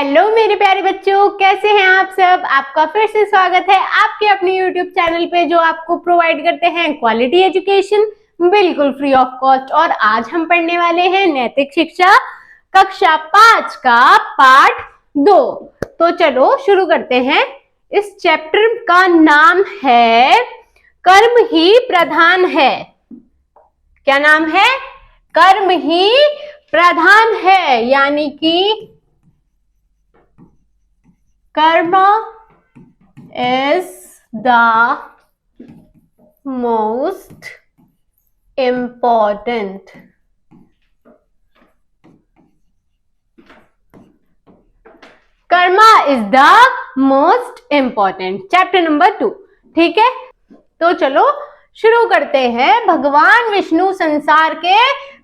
Hello मेरे प्यारे बच्चों, कैसे हैं आप सब। आपका फिर से स्वागत है आपके अपने YouTube चैनल पे जो आपको प्रोवाइड करते हैं क्वालिटी एजुकेशन बिल्कुल फ्री ऑफ कॉस्ट। और आज हम पढ़ने वाले हैं नैतिक शिक्षा कक्षा 5 का पाठ 2। तो चलो शुरू करते हैं। इस चैप्टर का नाम है कर्म ही प्रधान है। क्या नाम है? कर्म ही प्रधान है, यानी कि कर्म is the most important. Karma is the most important. Chapter number 2। ठीक है, तो चलो शुरू करते हैं। भगवान विष्णु संसार के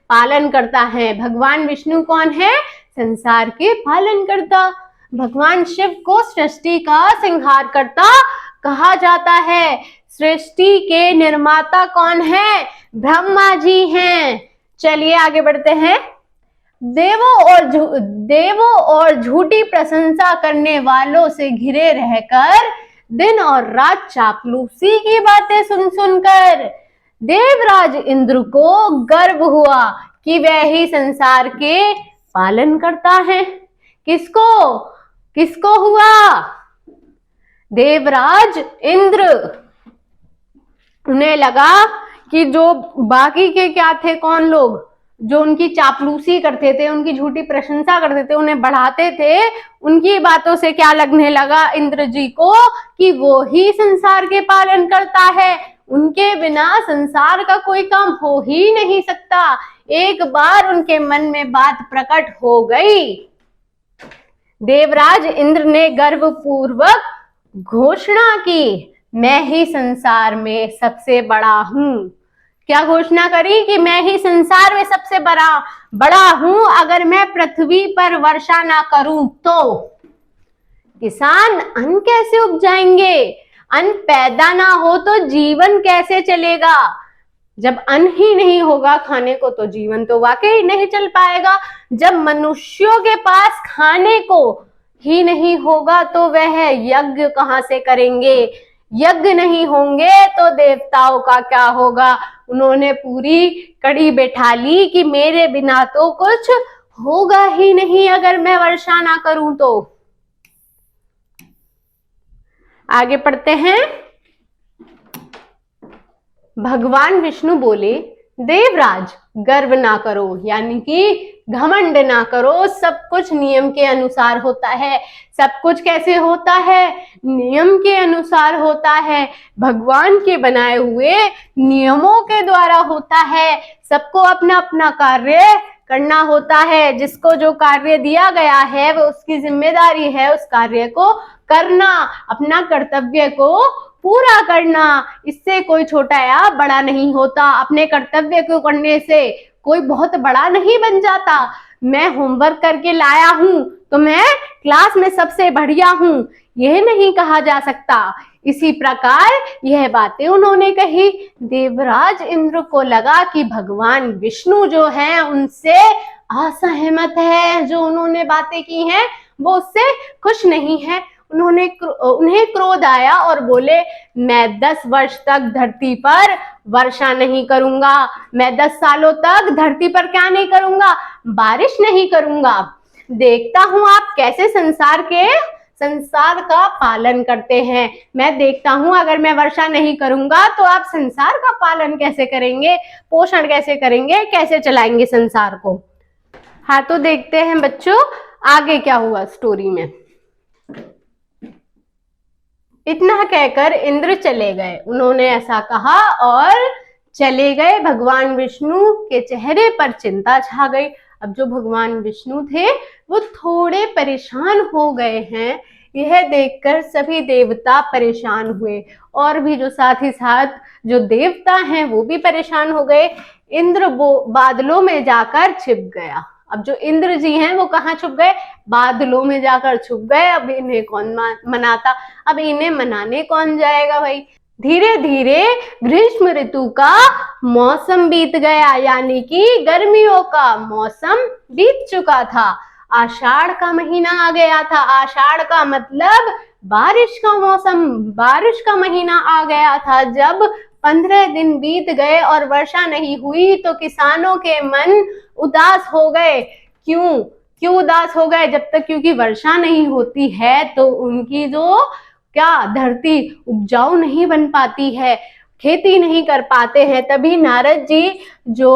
पालन करता है। भगवान विष्णु कौन है? संसार के पालन करता। भगवान शिव को सृष्टि का संहार करता कहा जाता है। सृष्टि के निर्माता कौन है? ब्रह्मा जी हैं। चलिए आगे बढ़ते हैं। देवों और झूठी प्रशंसा करने वालों से घिरे रहकर दिन और रात चापलूसी की बातें सुन सुनकर देवराज इंद्र को गर्व हुआ कि वह ही संसार के पालन करता है। किसको हुआ? देवराज इंद्र। उन्हें लगा कि जो बाकी के क्या थे, कौन लोग जो उनकी चापलूसी करते थे, उनकी झूठी प्रशंसा करते थे, उन्हें बढ़ाते थे, उनकी बातों से क्या लगने लगा इंद्र जी को कि वो ही संसार के पालन करता है। उनके बिना संसार का कोई काम हो ही नहीं सकता। एक बार उनके मन में बात प्रकट हो गई। देवराज इंद्र ने गर्वपूर्वक घोषणा की, मैं ही संसार में सबसे बड़ा हूं। क्या घोषणा करी? कि मैं ही संसार में सबसे बड़ा हूं। अगर मैं पृथ्वी पर वर्षा ना करूं तो किसान अन्न कैसे उपजाएंगे? अन्न पैदा ना हो तो जीवन कैसे चलेगा? जब अन्न ही नहीं होगा खाने को तो जीवन तो वाकई नहीं चल पाएगा। जब मनुष्यों के पास खाने को ही नहीं होगा तो वह यज्ञ कहां से करेंगे? यज्ञ नहीं होंगे तो देवताओं का क्या होगा? उन्होंने पूरी कड़ी बैठा ली कि मेरे बिना तो कुछ होगा ही नहीं अगर मैं वर्षा ना करूं तो। आगे पढ़ते हैं। भगवान विष्णु बोले, देवराज गर्व ना करो, यानी कि घमंड ना करो। सब कुछ नियम के अनुसार होता है। सब कुछ कैसे होता है? नियम के अनुसार होता है। भगवान के बनाए हुए नियमों के द्वारा होता है। सबको अपना अपना कार्य करना होता है। जिसको जो कार्य दिया गया है वो उसकी जिम्मेदारी है उस कार्य को करना, अपना कर्तव्य को पूरा करना। इससे कोई छोटा या बड़ा नहीं होता। अपने कर्तव्य को करने से कोई बहुत बड़ा नहीं बन जाता। मैं होमवर्क करके लाया हूं तो मैं क्लास में सबसे बढ़िया हूं, यह नहीं कहा जा सकता। इसी प्रकार यह बातें उन्होंने कही। देवराज इंद्र को लगा कि भगवान विष्णु जो हैं उनसे असहमत है। जो उन्होंने बातें की हैं वो उससे खुश नहीं है। उन्हें क्रोध आया और बोले, मैं 10 वर्ष तक धरती पर वर्षा नहीं करूंगा। मैं 10 सालों तक धरती पर क्या नहीं करूंगा? बारिश नहीं करूंगा। देखता हूं आप कैसे संसार का पालन करते हैं। मैं देखता हूं अगर मैं वर्षा नहीं करूंगा तो आप संसार का पालन कैसे करेंगे, पोषण कैसे करेंगे, कैसे चलाएंगे संसार को। हाँ, तो देखते हैं बच्चों आगे क्या हुआ स्टोरी में। इतना कहकर इंद्र चले गए। उन्होंने ऐसा कहा और चले गए। भगवान विष्णु के चेहरे पर चिंता छा गई। अब जो भगवान विष्णु थे वो थोड़े परेशान हो गए हैं। यह देखकर सभी देवता परेशान हुए और भी जो साथ ही साथ जो देवता हैं वो भी परेशान हो गए। इंद्र बादलों में जाकर छिप गया। अब जो इंद्र जी हैं वो कहाँ छुप गए? बादलों में जाकर छुप गए। अब इन्हें कौन मनाता? अब इन्हें मनाने कौन जाएगा भाई? धीरे धीरे ग्रीष्म ऋतु का मौसम बीत गया, यानी कि गर्मियों का मौसम बीत चुका था। आषाढ़ का महीना आ गया था। आषाढ़ का मतलब बारिश का मौसम, बारिश का महीना आ गया था। जब 15 दिन बीत गए और वर्षा नहीं हुई तो किसानों के मन उदास हो गए। क्यों क्यों उदास हो गए? जब तक क्योंकि वर्षा नहीं होती है तो उनकी जो क्या धरती उपजाऊ नहीं बन पाती है, खेती नहीं कर पाते हैं। तभी नारद जी जो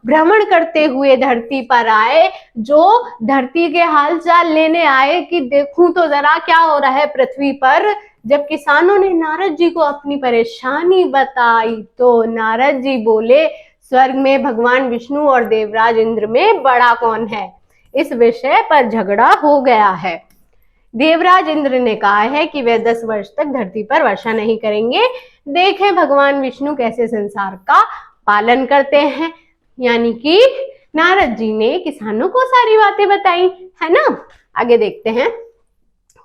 भ्रमण करते हुए धरती पर आए, जो धरती के हालचाल लेने आए कि देखूं तो जरा क्या हो रहा है पृथ्वी पर। जब किसानों ने नारद जी को अपनी परेशानी बताई तो नारद जी बोले, स्वर्ग में भगवान विष्णु और देवराज इंद्र में बड़ा कौन है? इस विषय पर झगड़ा हो गया है। देवराज इंद्र ने कहा है कि वे 10 वर्ष तक धरती पर वर्षा नहीं करेंगे। देखें भगवान विष्णु कैसे संसार का पालन करते हैं। यानी कि नारद जी ने किसानों को सारी बातें बताई, है ना। आगे देखते हैं।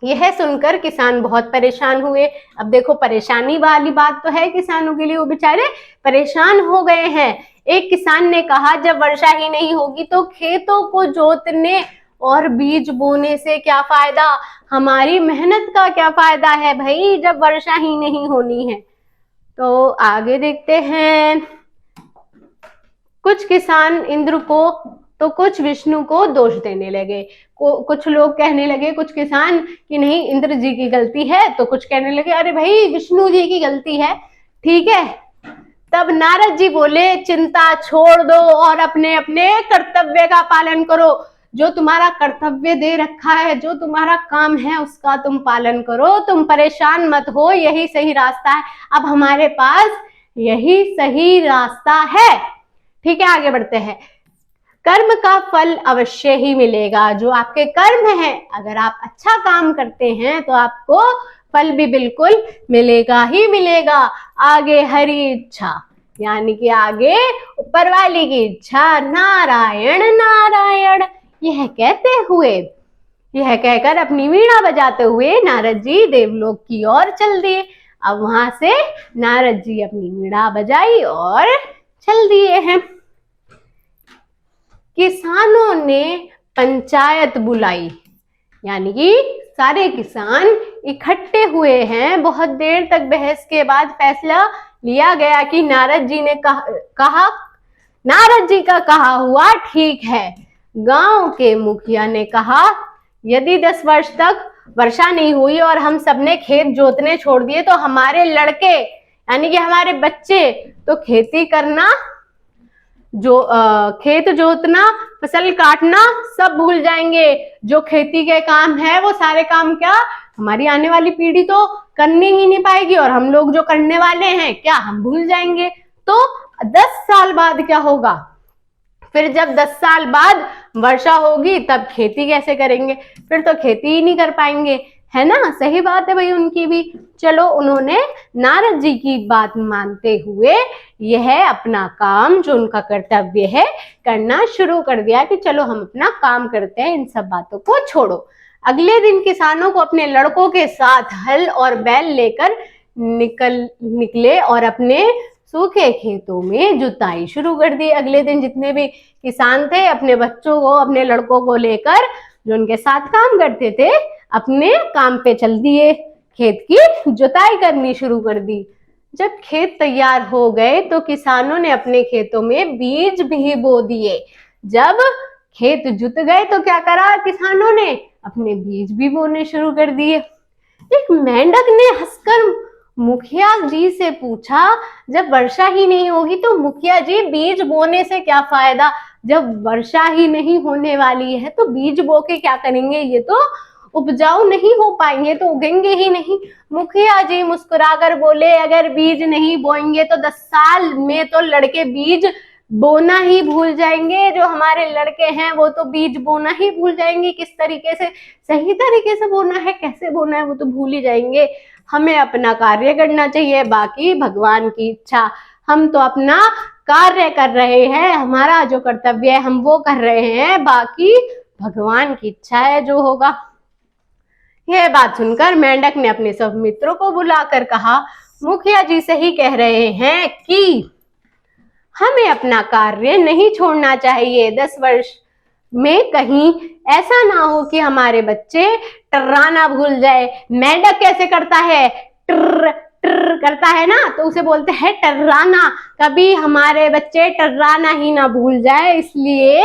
यह सुनकर किसान बहुत परेशान हुए। अब देखो, परेशानी वाली बात तो है किसानों के लिए, वो बेचारे परेशान हो गए हैं। एक किसान ने कहा, जब वर्षा ही नहीं होगी तो खेतों को जोतने और बीज बोने से क्या फायदा? हमारी मेहनत का क्या फायदा है भाई, जब वर्षा ही नहीं होनी है। तो आगे देखते हैं। कुछ किसान इंद्र को तो कुछ विष्णु को दोष देने लगे। कुछ लोग कहने लगे, कुछ किसान, कि नहीं इंद्र जी की गलती है, तो कुछ कहने लगे अरे भाई विष्णु जी की गलती है। ठीक है, तब नारद जी बोले, चिंता छोड़ दो और अपने अपने कर्तव्य का पालन करो। जो तुम्हारा कर्तव्य दे रखा है, जो तुम्हारा काम है, उसका तुम पालन करो। तुम परेशान मत हो, यही सही रास्ता है। अब हमारे पास यही सही रास्ता है। ठीक है, आगे बढ़ते हैं। कर्म का फल अवश्य ही मिलेगा। जो आपके कर्म है, अगर आप अच्छा काम करते हैं तो आपको फल भी बिल्कुल मिलेगा ही मिलेगा। आगे हरि इच्छा, यानी कि आगे ऊपर वाली की इच्छा। नारायण नारायण, यह कहकर अपनी वीणा बजाते हुए नारद जी देवलोक की ओर चल दिए। अब वहां से नारद जी अपनी वीणा बजाई और चल दिए हैं। किसानों ने पंचायत बुलाई, यानी कि सारे किसान इकट्ठे हुए हैं। बहुत देर तक बहस के बाद फैसला लिया गया कि नारद जी ने कहा नारद जी का कहा हुआ ठीक है। गांव के मुखिया ने कहा, यदि 10 वर्ष तक वर्षा नहीं हुई और हम सबने खेत जोतने छोड़ दिए तो हमारे लड़के, यानी कि हमारे बच्चे, तो खेती करना, जो खेत जोतना, फसल काटना सब भूल जाएंगे। जो खेती के काम है वो सारे काम क्या हमारी आने वाली पीढ़ी तो करने ही नहीं पाएगी, और हम लोग जो करने वाले हैं क्या हम भूल जाएंगे। तो 10 साल बाद क्या होगा? फिर जब 10 साल बाद वर्षा होगी तब खेती कैसे करेंगे? फिर तो खेती ही नहीं कर पाएंगे, है ना। सही बात है भाई उनकी भी। चलो, उन्होंने नारद जी की बात मानते हुए यह अपना काम, जो उनका कर्तव्य है, करना शुरू कर दिया कि चलो हम अपना काम करते हैं, इन सब बातों को छोड़ो। अगले दिन किसानों को अपने लड़कों के साथ हल और बैल लेकर निकले और अपने सूखे खेतों में जुताई शुरू कर दी। अगले दिन जितने भी किसान थे अपने बच्चों को, अपने लड़कों को लेकर, जो उनके साथ काम करते थे, अपने काम पे चल दिए। खेत की जुताई करनी शुरू कर दी। जब खेत तैयार हो गए तो किसानों ने अपने खेतों में बीज भी बो दिए। जब खेत जुत गए तो क्या करा किसानों ने? अपने बीज भी बोने शुरू कर दिए। एक मेंढक ने हंसकर मुखिया जी से पूछा, जब वर्षा ही नहीं होगी तो मुखिया जी बीज बोने से क्या फायदा? जब वर्षा ही नहीं होने वाली है तो बीज बो के क्या करेंगे? ये तो उपजाऊ नहीं हो पाएंगे, तो उगेंगे ही नहीं। मुखिया जी मुस्कुराकर बोले, अगर बीज नहीं बोएंगे तो 10 साल में तो लड़के बीज बोना ही भूल जाएंगे। जो हमारे लड़के हैं वो तो बीज बोना ही भूल जाएंगे। किस तरीके से, सही तरीके से बोना है, कैसे बोना है, वो तो भूल ही जाएंगे। हमें अपना कार्य करना चाहिए, बाकी भगवान की इच्छा। हम तो अपना कार्य कर रहे हैं, हमारा जो कर्तव्य है हम वो कर रहे हैं, बाकी भगवान की इच्छा है जो होगा। यह बात सुनकर मेंढक ने अपने सब मित्रों को बुलाकर कहा, मुखिया जी सही कह रहे हैं कि हमें अपना कार्य नहीं छोड़ना चाहिए। 10 में कहीं ऐसा ना हो कि हमारे बच्चे टर्राना भूल जाए। मेंढक कैसे करता है, टर टर करता है ना, तो उसे बोलते हैं टर्राना। कभी हमारे बच्चे टर्राना ही ना भूल जाए, इसलिए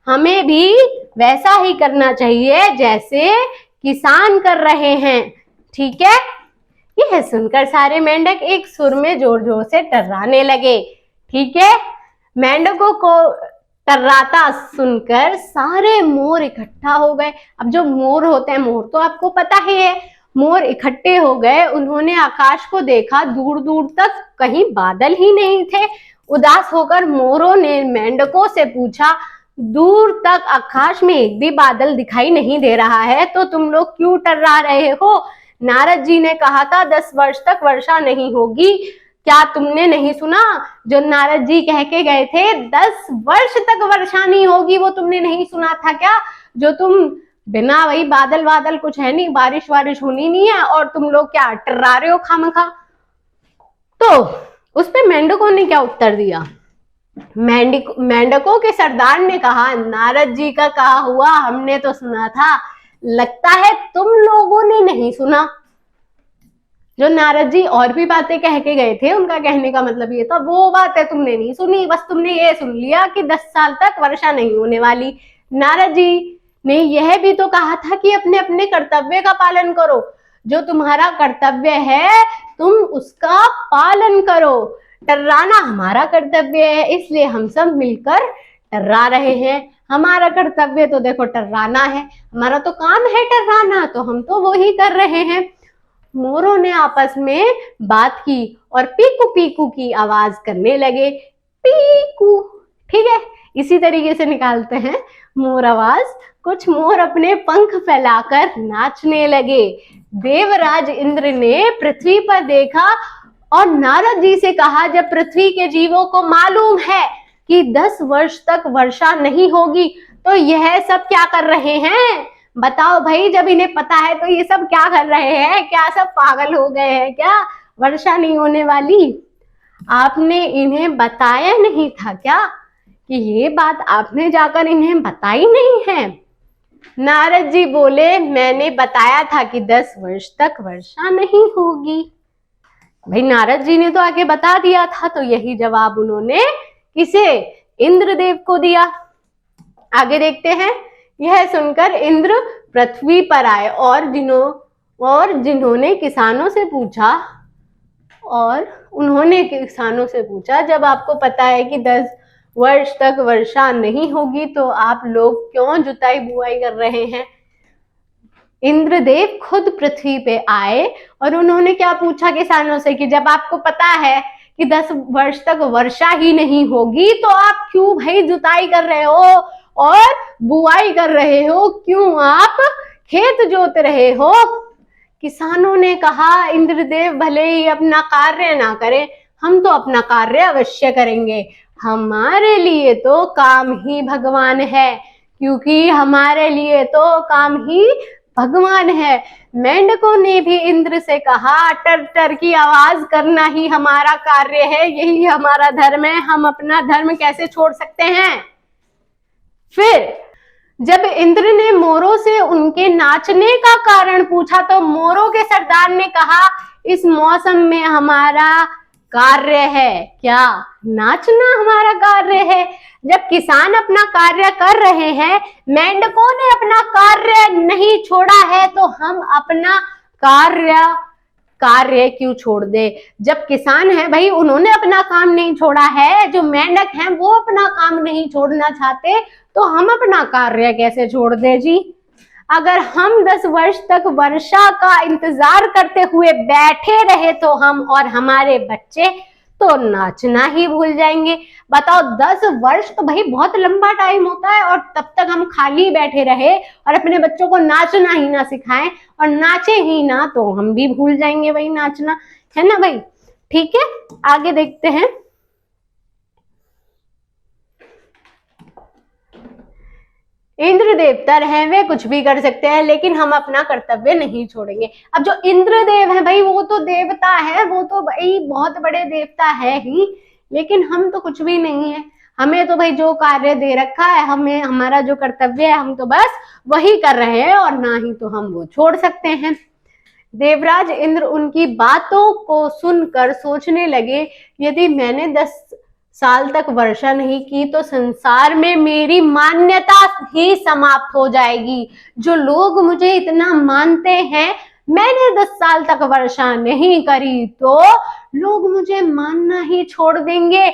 हमें भी वैसा ही करना चाहिए जैसे किसान कर रहे हैं। ठीक है। यह सुनकर सारे मेंढक एक सुर में जोर जोर से टर्राने लगे। ठीक है। मेंढकों को टर्राता सुनकर सारे मोर इकट्ठा हो गए। अब जो मोर होते हैं, मोर तो आपको पता ही है, मोर इकट्ठे हो गए। उन्होंने आकाश को देखा, दूर दूर तक कहीं बादल ही नहीं थे। उदास होकर मोरों ने मेंढकों से पूछा, दूर तक आकाश में एक भी बादल दिखाई नहीं दे रहा है, तो तुम लोग क्यों टर्रा रहे हो? नारद जी ने कहा था 10 वर्ष तक वर्षा नहीं होगी। क्या तुमने नहीं सुना जो नारद जी कह के गए थे 10 वर्ष तक वर्षा नहीं होगी? वो तुमने नहीं सुना था क्या? जो तुम बिना वही बादल वादल कुछ है नहीं, बारिश वारिश होनी नहीं है, और तुम लोग क्या टर्रा रहे हो खामखा? तो उस पे मेंढकों ने क्या उत्तर दिया? मेंढकों के सरदार ने कहा, नारद जी का कहा हुआ हमने तो सुना था, लगता है तुम लोगों ने नहीं सुना। जो नारद जी और भी बातें कह के गए थे, उनका कहने का मतलब ये था वो बात है तुमने नहीं सुनी, बस तुमने ये सुन लिया कि 10 साल तक वर्षा नहीं होने वाली। नारद जी ने यह भी तो कहा था कि अपने अपने कर्तव्य का पालन करो। जो तुम्हारा कर्तव्य है तुम उसका पालन करो। टर्राना हमारा कर्तव्य है, इसलिए हम सब मिलकर टर्रा रहे हैं। हमारा कर्तव्य तो देखो टर्राना है, हमारा तो काम है टर्राना, तो हम तो वो ही कर रहे हैं। मोरों ने आपस में बात की और पीकू पीकू की आवाज करने लगे। पीकू, ठीक है, इसी तरीके से निकालते हैं मोर आवाज। कुछ मोर अपने पंख फैलाकर नाचने लगे। देवराज इंद्र ने पृथ्वी पर देखा और नारद जी से कहा, जब पृथ्वी के जीवों को मालूम है कि 10 वर्ष तक वर्षा नहीं होगी, तो यह सब क्या कर रहे हैं? बताओ भाई, जब इन्हें पता है तो ये सब क्या कर रहे हैं? क्या सब पागल हो गए हैं क्या? वर्षा नहीं होने वाली? आपने इन्हें बताया नहीं था क्या कि ये बात आपने जाकर इन्हें बताई नहीं है? नारद जी बोले, मैंने बताया था कि 10 वर्ष तक वर्षा नहीं होगी। भाई नारद जी ने तो आगे बता दिया था, तो यही जवाब उन्होंने किसे? इंद्रदेव को दिया। आगे देखते हैं। यह सुनकर इंद्र पृथ्वी पर आए और जिन्होंने किसानों से पूछा, जब आपको पता है कि 10 वर्ष तक वर्षा नहीं होगी तो आप लोग क्यों जुताई बुआई कर रहे हैं? इंद्रदेव खुद पृथ्वी पे आए और उन्होंने क्या पूछा किसानों से कि जब आपको पता है कि 10 वर्ष तक वर्षा ही नहीं होगी तो आप क्यों भाई जुताई कर रहे हो और बुआई कर रहे हो? क्यों आप खेत जोत रहे हो? किसानों ने कहा, इंद्रदेव भले ही अपना कार्य ना करें, हम तो अपना कार्य अवश्य करेंगे। हमारे लिए तो काम ही भगवान है, क्योंकि हमारे लिए तो काम ही भगवान है। मेंढकों ने भी इंद्र से कहा, टर टर की आवाज करना ही हमारा कार्य है, यही हमारा धर्म है, हम अपना धर्म कैसे छोड़ सकते हैं? फिर जब इंद्र ने मोरों से उनके नाचने का कारण पूछा तो मोरों के सरदार ने कहा, इस मौसम में हमारा कार्य है क्या? नाचना हमारा कार्य है। जब किसान अपना कार्य कर रहे हैं, मेंढकों ने अपना कार्य नहीं छोड़ा है, तो हम अपना कार्य क्यों छोड़ दे? जब किसान है भाई, उन्होंने अपना काम नहीं छोड़ा है, जो मेंढक हैं वो अपना काम नहीं छोड़ना चाहते, तो हम अपना कार्य कैसे छोड़ दे जी? अगर हम 10 वर्ष तक वर्षा का इंतजार करते हुए बैठे रहे तो हम और हमारे बच्चे तो नाचना ही भूल जाएंगे। बताओ, 10 वर्ष तो भाई बहुत लंबा टाइम होता है, और तब तक हम खाली बैठे रहे और अपने बच्चों को नाचना ही ना सिखाएं और नाचे ही ना, तो हम भी भूल जाएंगे भाई नाचना, है ना भाई? ठीक है, आगे देखते हैं। इंद्र देवता रहे, वे कुछ भी कर सकते हैं, लेकिन हम अपना कर्तव्य नहीं छोड़ेंगे। अब जो इंद्रदेव है भाई, वो तो देवता है, वो तो भाई बहुत बड़े देवता है ही, लेकिन हम तो कुछ भी नहीं है। हमें तो भाई जो कार्य दे रखा है, हमें हमारा जो कर्तव्य है, हम तो बस वही कर रहे हैं और ना ही तो हम वो छोड़ सकते हैं। देवराज इंद्र उनकी बातों को सुनकर सोचने लगे, यदि मैंने 10 साल तक वर्षा नहीं की तो संसार में मेरी मान्यता ही समाप्त हो जाएगी। जो लोग मुझे इतना मानते हैं, मैंने 10 साल तक वर्षा नहीं करी तो लोग मुझे मानना ही छोड़ देंगे।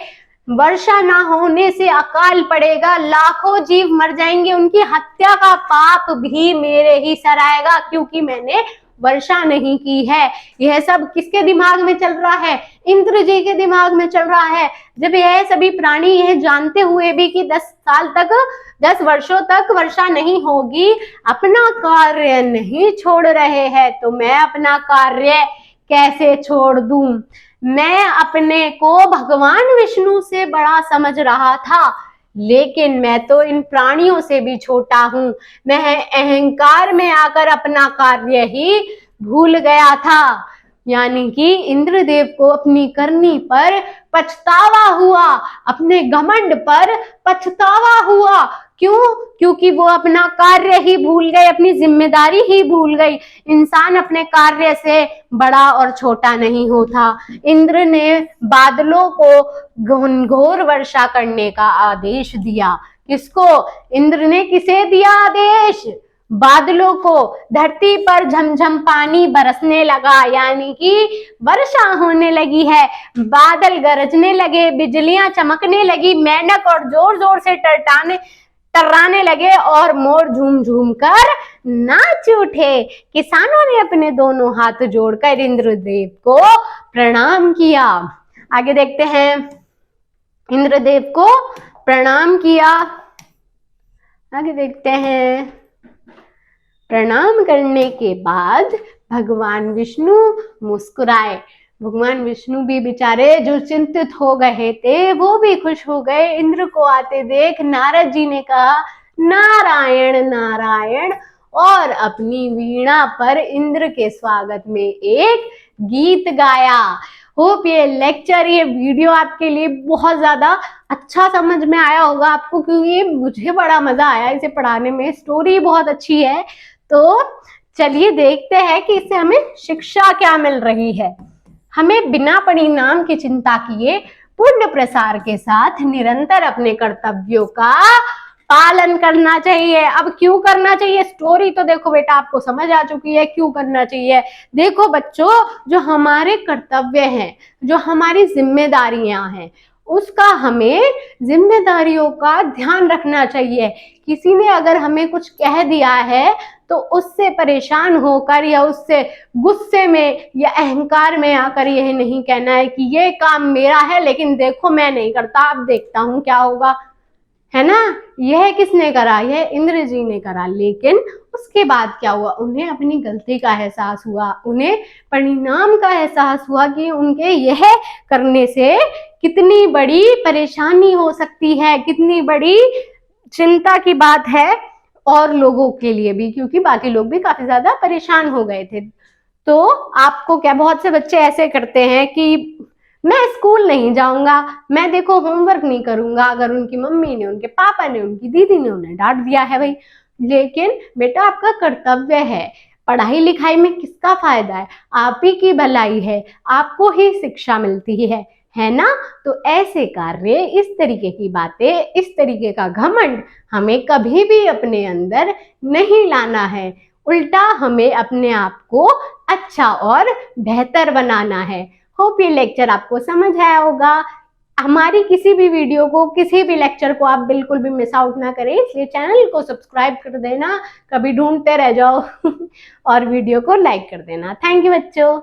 वर्षा ना होने से अकाल पड़ेगा, लाखों जीव मर जाएंगे, उनकी हत्या का पाप भी मेरे ही सर आएगा, क्योंकि मैंने वर्षा नहीं की है। यह सब किसके दिमाग में चल रहा है? इंद्र जी के दिमाग में चल रहा है। जब यह सभी प्राणी यह जानते हुए भी कि 10 वर्षों तक वर्षा नहीं होगी, अपना कार्य नहीं छोड़ रहे हैं, तो मैं अपना कार्य कैसे छोड़ दूं? मैं अपने को भगवान विष्णु से बड़ा समझ रहा था, लेकिन मैं तो इन प्राणियों से भी छोटा हूं। मैं अहंकार में आकर अपना कार्य ही भूल गया था। यानी कि इंद्रदेव को अपनी करनी पर पछतावा हुआ, अपने घमंड पर पछतावा हुआ। क्यों? क्योंकि वो अपना कार्य ही भूल गए, अपनी जिम्मेदारी ही भूल गई। इंसान अपने कार्य से बड़ा और छोटा नहीं होता। इंद्र ने बादलों को घोर वर्षा करने का आदेश दिया। किसको? इंद्र ने किसे दिया आदेश? बादलों को। धरती पर झमझम पानी बरसने लगा, यानी कि वर्षा होने लगी है। बादल गरजने लगे, बिजलियां चमकने लगी, मेंढक और जोर जोर से टर्राने लगे और मोर झूम झूम कर नाच उठे। किसानों ने अपने दोनों हाथ जोड़कर इंद्रदेव को प्रणाम किया। आगे देखते हैं। इंद्रदेव को प्रणाम किया। आगे देखते हैं। प्रणाम करने के बाद भगवान विष्णु मुस्कुराए। भगवान विष्णु भी बेचारे जो चिंतित हो गए थे, वो भी खुश हो गए। इंद्र को आते देख नारद जी ने कहा, नारायण नारायण, और अपनी वीणा पर इंद्र के स्वागत में एक गीत गाया। होप ये लेक्चर, ये वीडियो आपके लिए बहुत ज्यादा अच्छा समझ में आया होगा आपको, क्योंकि मुझे बड़ा मजा आया इसे पढ़ाने में। स्टोरी बहुत अच्छी है। तो चलिए देखते हैं कि इससे हमें शिक्षा क्या मिल रही है। हमें बिना परिणाम की चिंता किए पुण्य प्रसार के साथ निरंतर अपने कर्तव्यों का पालन करना चाहिए। अब क्यों करना चाहिए? स्टोरी तो देखो बेटा, आपको समझ आ चुकी है क्यों करना चाहिए। देखो बच्चों, जो हमारे कर्तव्य हैं, जो हमारी जिम्मेदारियां हैं, उसका हमें जिम्मेदारियों का ध्यान रखना चाहिए। किसी ने अगर हमें कुछ कह दिया है तो उससे परेशान होकर या उससे गुस्से में या अहंकार में आकर यह नहीं कहना है कि ये काम मेरा है लेकिन देखो मैं नहीं करता, अब देखता हूं क्या होगा, है ना। यह किसने करा? यह इंद्र जी ने करा। लेकिन उसके बाद क्या हुआ? उन्हें अपनी गलती का एहसास हुआ, उन्हें परिणाम का एहसास हुआ कि उनके यह करने से कितनी बड़ी परेशानी हो सकती है, कितनी बड़ी चिंता की बात है और लोगों के लिए भी, क्योंकि बाकी लोग भी काफी ज्यादा परेशान हो गए थे। तो आपको क्या, बहुत से बच्चे ऐसे करते हैं कि मैं स्कूल नहीं जाऊंगा, मैं देखो होमवर्क नहीं करूंगा, अगर उनकी मम्मी ने, उनके पापा ने, उनकी दीदी ने उन्हें डांट दिया है भाई। लेकिन बेटा आपका कर्तव्य है। पढ़ाई लिखाई में किसका फायदा है? आप ही की भलाई है, आपको ही शिक्षा मिलती है ना। तो ऐसे कार्य, इस तरीके की बातें, इस तरीके का घमंड हमें कभी भी अपने अंदर नहीं लाना है। उल्टा हमें अपने आप को अच्छा और बेहतर बनाना है। होप ये लेक्चर आपको समझ आया होगा। हमारी किसी भी वीडियो को, किसी भी लेक्चर को आप बिल्कुल भी मिस आउट ना करें, इसलिए चैनल को सब्सक्राइब कर देना, कभी ढूंढते रह जाओ और वीडियो को लाइक कर देना। थैंक यू बच्चों।